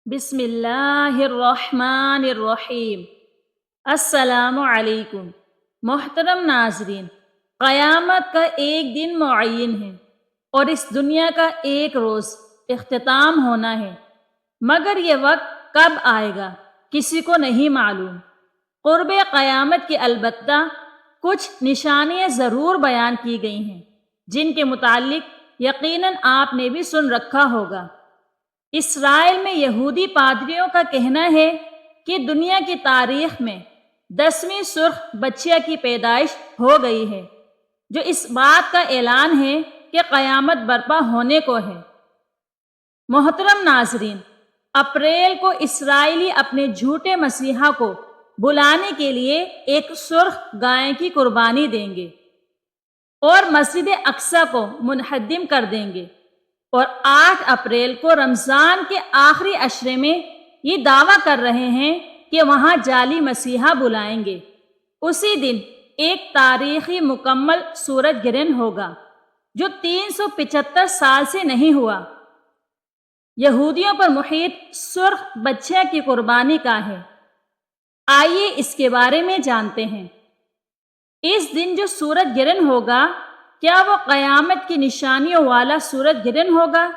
بسم اللہ الرحمن الرحیم۔ السلام علیکم۔ محترم ناظرین، قیامت کا ایک دن معین ہے اور اس دنیا کا ایک روز اختتام ہونا ہے، مگر یہ وقت کب آئے گا کسی کو نہیں معلوم۔ قرب قیامت کی البتہ کچھ نشانیاں ضرور بیان کی گئی ہیں جن کے متعلق یقیناً آپ نے بھی سن رکھا ہوگا۔ اسرائیل میں یہودی پادریوں کا کہنا ہے کہ دنیا کی تاریخ میں 10ویں سرخ بچیا کی پیدائش ہو گئی ہے، جو اس بات کا اعلان ہے کہ قیامت برپا ہونے کو ہے۔ محترم ناظرین، اپریل کو اسرائیلی اپنے جھوٹے مسیحا کو بلانے کے لیے ایک سرخ گائے کی قربانی دیں گے اور مسجد اقصی کو منہدم کر دیں گے، اور 8 اپریل کو رمضان کے آخری عشرے میں یہ دعویٰ کر رہے ہیں کہ وہاں جعلی مسیحا بلائیں گے۔ اسی دن ایک تاریخی مکمل سورج گرہن ہوگا جو 375 سال سے نہیں ہوا۔ یہودیوں پر محیط سرخ بچیا کی قربانی کا ہے۔ آئیے اس کے بارے میں جانتے ہیں۔ اس دن جو سورج گرہن ہوگا، کیا وہ قیامت کی نشانیوں والا سورج گرہن ہوگا؟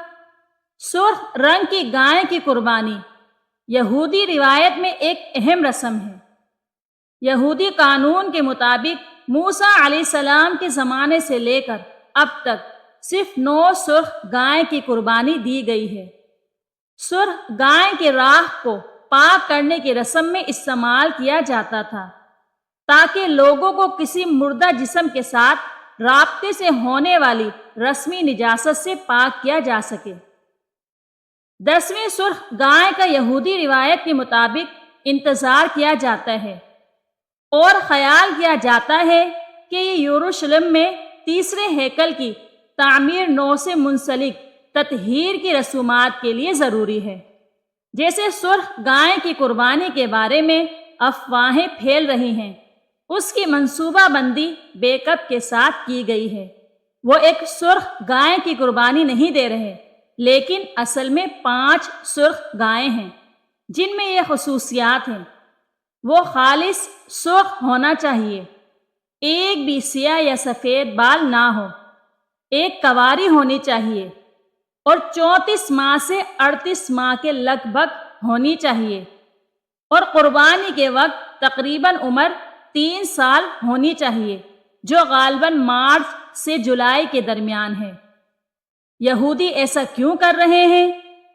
سرخ رنگ کی گائے کی قربانی یہودی روایت میں ایک اہم رسم ہے۔ یہودی قانون کے مطابق موسیٰ علیہ السلام کے زمانے سے لے کر اب تک صرف 9 سرخ گائے کی قربانی دی گئی ہے۔ سرخ گائے کے راکھ کو پاک کرنے کی رسم میں استعمال کیا جاتا تھا تاکہ لوگوں کو کسی مردہ جسم کے ساتھ رابطے سے ہونے والی رسمی نجاست سے پاک کیا جا سکے۔ 10ویں سرخ گائے کا یہودی روایت کے مطابق انتظار کیا جاتا ہے اور خیال کیا جاتا ہے کہ یہ یروشلم میں تیسرے ہیکل کی تعمیر نو سے منسلک تطہیر کی رسومات کے لیے ضروری ہے۔ جیسے سرخ گائے کی قربانی کے بارے میں افواہیں پھیل رہی ہیں، اس کی منصوبہ بندی بیک اپ کے ساتھ کی گئی ہے۔ وہ ایک سرخ گائے کی قربانی نہیں دے رہے، لیکن اصل میں 5 سرخ گائے ہیں جن میں یہ خصوصیات ہیں۔ وہ خالص سرخ ہونا چاہیے، ایک بھی سیاہ یا سفید بال نہ ہو، ایک کواری ہونی چاہیے اور 34 ماہ سے 38 ماہ کے لگ بھگ ہونی چاہیے، اور قربانی کے وقت تقریباً عمر 3 سال ہونی چاہیے، جو غالباً مارچ سے جولائی کے درمیان ہے۔ یہودی ایسا کیوں کر رہے ہیں؟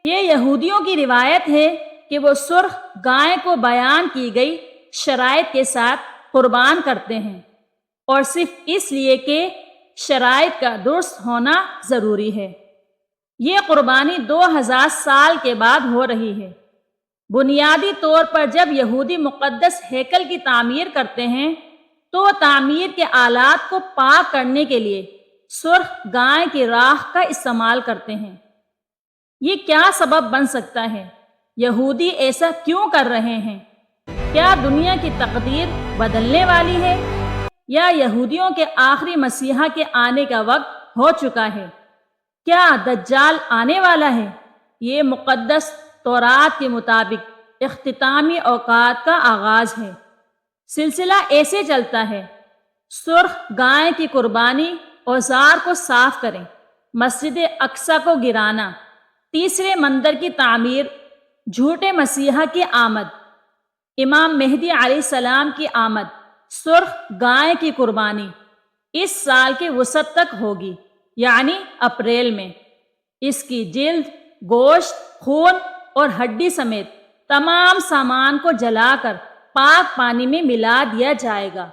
یہ یہودیوں کی روایت ہے کہ وہ سرخ گائے کو بیان کی گئی شرائط کے ساتھ قربان کرتے ہیں، اور صرف اس لیے کہ شرائط کا درست ہونا ضروری ہے۔ یہ قربانی 2000 سال کے بعد ہو رہی ہے۔ بنیادی طور پر جب یہودی مقدس ہیکل کی تعمیر کرتے ہیں تو وہ تعمیر کے آلات کو پاک کرنے کے لیے سرخ گائے کی راکھ کا استعمال کرتے ہیں۔ یہ کیا سبب بن سکتا ہے؟ یہودی ایسا کیوں کر رہے ہیں؟ کیا دنیا کی تقدیر بدلنے والی ہے، یا یہودیوں کے آخری مسیحا کے آنے کا وقت ہو چکا ہے؟ کیا دجال آنے والا ہے؟ یہ مقدس تورات کے مطابق اختتامی اوقات کا آغاز ہے۔ سلسلہ ایسے چلتا ہے: سرخ گائے کی قربانی، اوزار کو صاف کریں، مسجد اقصی کو گرانا، تیسرے مندر کی تعمیر، جھوٹے مسیحا کی آمد، امام مہدی علیہ السلام کی آمد۔ سرخ گائے کی قربانی اس سال کے وسط تک ہوگی، یعنی اپریل میں۔ اس کی جلد، گوشت، خون اور ہڈی سمیت تمام سامان کو جلا کر پاک پانی میں ملا دیا جائے گا،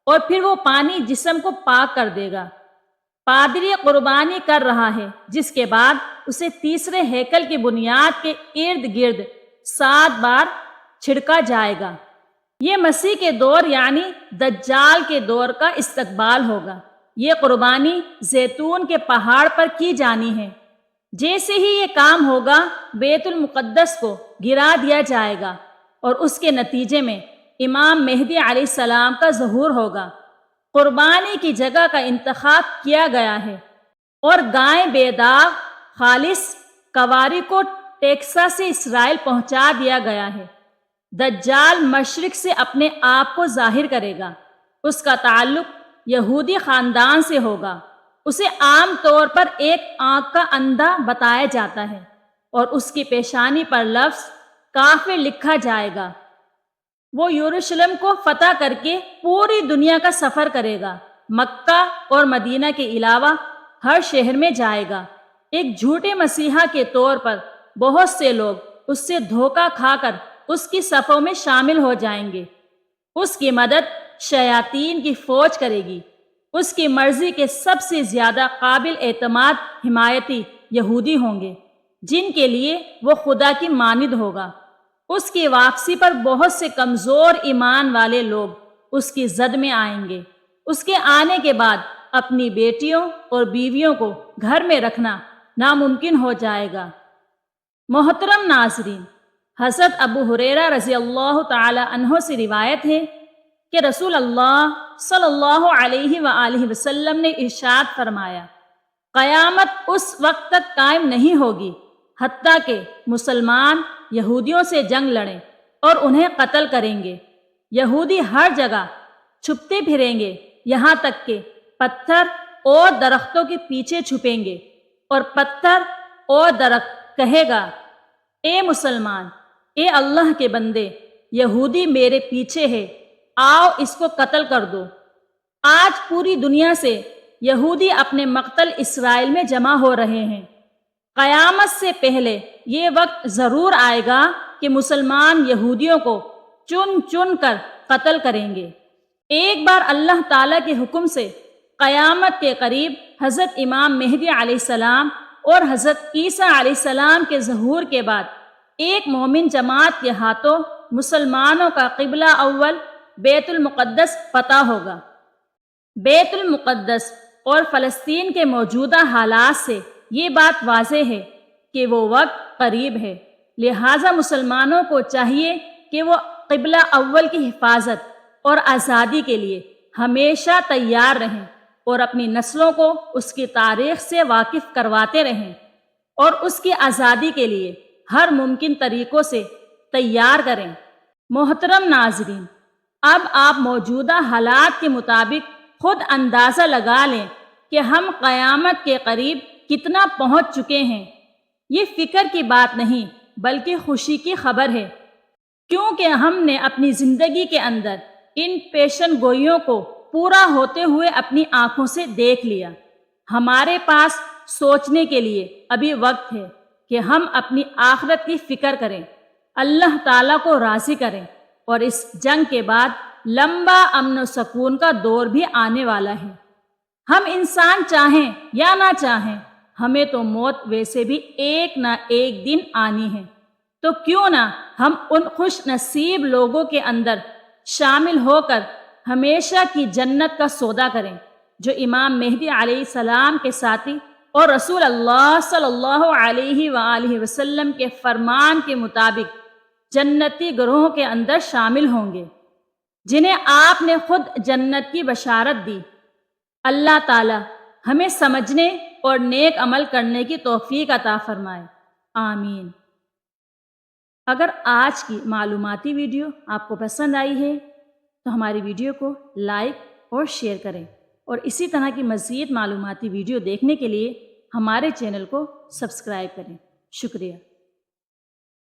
اور پھر وہ پانی جسم کو پاک کر دے گا۔ پادری قربانی کر رہا ہے، جس کے بعد اسے تیسرے ہیکل کی بنیاد کے ارد گرد 7 بار چھڑکا جائے گا۔ یہ مسیح کے دور یعنی دجال کے دور کا استقبال ہوگا۔ یہ قربانی زیتون کے پہاڑ پر کی جانی ہے۔ جیسے ہی یہ کام ہوگا، بیت المقدس کو گرا دیا جائے گا، اور اس کے نتیجے میں امام مہدی علیہ السلام کا ظہور ہوگا۔ قربانی کی جگہ کا انتخاب کیا گیا ہے، اور گائے بے داغ خالص کواری کو ٹیکساس سے اسرائیل پہنچا دیا گیا ہے۔ دجال مشرق سے اپنے آپ کو ظاہر کرے گا۔ اس کا تعلق یہودی خاندان سے ہوگا۔ اسے عام طور پر ایک آنکھ کا اندھا بتایا جاتا ہے اور اس کی پیشانی پر لفظ کافر لکھا جائے گا۔ وہ یروشلم کو فتح کر کے پوری دنیا کا سفر کرے گا۔ مکہ اور مدینہ کے علاوہ ہر شہر میں جائے گا۔ ایک جھوٹے مسیحا کے طور پر بہت سے لوگ اس سے دھوکہ کھا کر اس کی صفوں میں شامل ہو جائیں گے۔ اس کی مدد شیاطین کی فوج کرے گی۔ اس کی مرضی کے سب سے زیادہ قابل اعتماد حمایتی یہودی ہوں گے، جن کے لیے وہ خدا کی مانند ہوگا۔ اس کی واپسی پر بہت سے کمزور ایمان والے لوگ اس کی زد میں آئیں گے۔ اس کے آنے کے بعد اپنی بیٹیوں اور بیویوں کو گھر میں رکھنا ناممکن ہو جائے گا۔ محترم ناظرین، حضرت ابو ہریرہ رضی اللہ تعالی عنہ سے روایت ہے کہ رسول اللہ صلی اللہ علیہ وآلہ وسلم نے ارشاد فرمایا، قیامت اس وقت تک قائم نہیں ہوگی حتیٰ کہ مسلمان یہودیوں سے جنگ لڑیں اور انہیں قتل کریں گے۔ یہودی ہر جگہ چھپتے پھریں گے، یہاں تک کہ پتھر اور درختوں کے پیچھے چھپیں گے، اور پتھر اور درخت کہے گا، اے مسلمان، اے اللہ کے بندے، یہودی میرے پیچھے ہے، آؤ اس کو قتل کر دو۔ آج پوری دنیا سے یہودی اپنے مقتل اسرائیل میں جمع ہو رہے ہیں۔ قیامت سے پہلے یہ وقت ضرور آئے گا کہ مسلمان یہودیوں کو چن چن کر قتل کریں گے۔ ایک بار اللہ تعالیٰ کے حکم سے قیامت کے قریب حضرت امام مہدی علیہ السلام اور حضرت عیسیٰ علیہ السلام کے ظہور کے بعد ایک مومن جماعت کے ہاتھوں مسلمانوں کا قبلہ اول بیت المقدس فتح ہوگا۔ بیت المقدس اور فلسطین کے موجودہ حالات سے یہ بات واضح ہے کہ وہ وقت قریب ہے، لہٰذا مسلمانوں کو چاہیے کہ وہ قبلہ اول کی حفاظت اور آزادی کے لیے ہمیشہ تیار رہیں اور اپنی نسلوں کو اس کی تاریخ سے واقف کرواتے رہیں اور اس کی آزادی کے لیے ہر ممکن طریقوں سے تیار کریں۔ محترم ناظرین، اب آپ موجودہ حالات کے مطابق خود اندازہ لگا لیں کہ ہم قیامت کے قریب کتنا پہنچ چکے ہیں۔ یہ فکر کی بات نہیں بلکہ خوشی کی خبر ہے، کیونکہ ہم نے اپنی زندگی کے اندر ان پیشن گوئیوں کو پورا ہوتے ہوئے اپنی آنکھوں سے دیکھ لیا۔ ہمارے پاس سوچنے کے لیے ابھی وقت ہے کہ ہم اپنی آخرت کی فکر کریں، اللہ تعالیٰ کو راضی کریں، اور اس جنگ کے بعد لمبا امن و سکون کا دور بھی آنے والا ہے۔ ہم انسان چاہیں یا نہ چاہیں، ہمیں تو موت ویسے بھی ایک نہ ایک دن آنی ہے، تو کیوں نہ ہم ان خوش نصیب لوگوں کے اندر شامل ہو کر ہمیشہ کی جنت کا سودا کریں، جو امام مہدی علیہ السلام کے ساتھی اور رسول اللہ صلی اللہ علیہ وآلہ وسلم کے فرمان کے مطابق جنتی گروہوں کے اندر شامل ہوں گے، جنہیں آپ نے خود جنت کی بشارت دی۔ اللہ تعالی ہمیں سمجھنے اور نیک عمل کرنے کی توفیق عطا فرمائے، آمین۔ اگر آج کی معلوماتی ویڈیو آپ کو پسند آئی ہے تو ہماری ویڈیو کو لائک اور شیئر کریں، اور اسی طرح کی مزید معلوماتی ویڈیو دیکھنے کے لیے ہمارے چینل کو سبسکرائب کریں۔ شکریہ۔